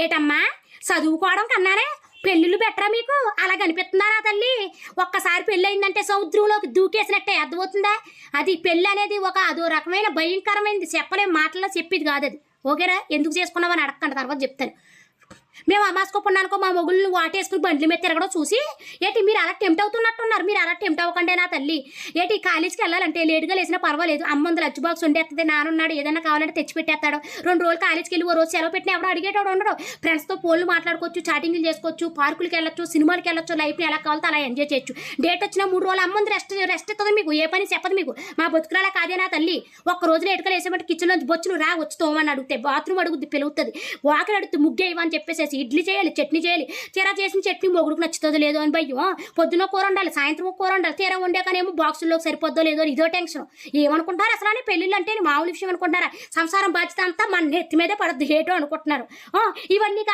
ఏటమ్మా చదువుకోవడం కన్నానే పెళ్ళిళ్ళు బెటరా మీకు? అలా కనిపిస్తున్నారా తల్లి? ఒక్కసారి పెళ్ళి అయిందంటే సముద్రంలోకి దూకేసినట్టే అర్థమవుతుందా? అది పెళ్ళి అనేది అదో రకమైన భయంకరమైనది, చెప్పలేం మాటల్లో చెప్పేది కాదు అది. ఓకేరా? ఎందుకు చేసుకున్నామని అడగండి, తర్వాత చెప్తాను. మేము అమాసుకోపున్నానుకో మా మొగుళ్ళు వాటేసుకుని బండ్ల మీద తిరగడం చూసి ఏంటి మీరు అలా టెంప్ట్ అవుతున్నట్టున్నారు. మీరు అలా టెంప్ట్ అవ్వకండి నా తల్లి. ఏంటి కాలేజీకి వెళ్ళాలంటే లేటుగా లేసినా పర్వాలేదు, అమ్మంది లంచ్ బాక్స్ ఉండేస్తుంది, నానున్నాడు ఏదైనా కావాలంటే తెచ్చి పెట్టేస్తాడు. 2 రోజులు కాలేజీకి వెళ్ళి ఓ రోజు సెలవు పెట్టినా ఎవడో అడిగేటోడు ఉండడు. ఫ్రెండ్స్తో ఫోన్లు మాట్లాడుకోవచ్చు, చాటింగ్లు చేసుకోవచ్చు, పార్కులకి వెళ్ళొచ్చు, సినిమాలకి వెళ్ళొచ్చు, లైఫ్ని ఎలా కావాలో అలా ఎంజాయ్ చేయొచ్చు. డేట్ వచ్చినా 3 రోజులు అమ్మంది రెస్ట్ ఇస్తుంది మీకు, ఏ పని చెప్పదు మీకు. మా బతుకురాలా కాదే నా తల్లి. ఒక్క రోజు లేటుగా లేసేమంటే కిచెన్ నుంచి బొచ్చును రా వచ్చి తోమని అడిగితే బాత్రూమ్ అడుగుద్ది, పిలుగుతుంది, వాకిలు అడుగుతుంది, ముగ్గేయమని చెప్పేసి ఇడ్లీ చేయాలి, చట్నీ చేయాలి. తీరా చేసిన చట్నీ మొగుడుకు నచ్చుతుందో లేదో అని భయం. పొద్దున కూర ఉండాలి, సాయంత్రం కూర ఉండాలి, తీరా వండాకనేమో బాక్సుల్లోకి సరిపోద్దో లేదో ఇదో టెన్షన్. ఏమనుకుంటారు అసలు అని పెళ్ళిళ్ళు అంటే మామూలు విషయం అనుకుంటారా? సంసారం బాధ్యత అంతా మన నెత్తి మీదే పడద్దు ఏటో అనుకుంటున్నారు. ఇవన్నీ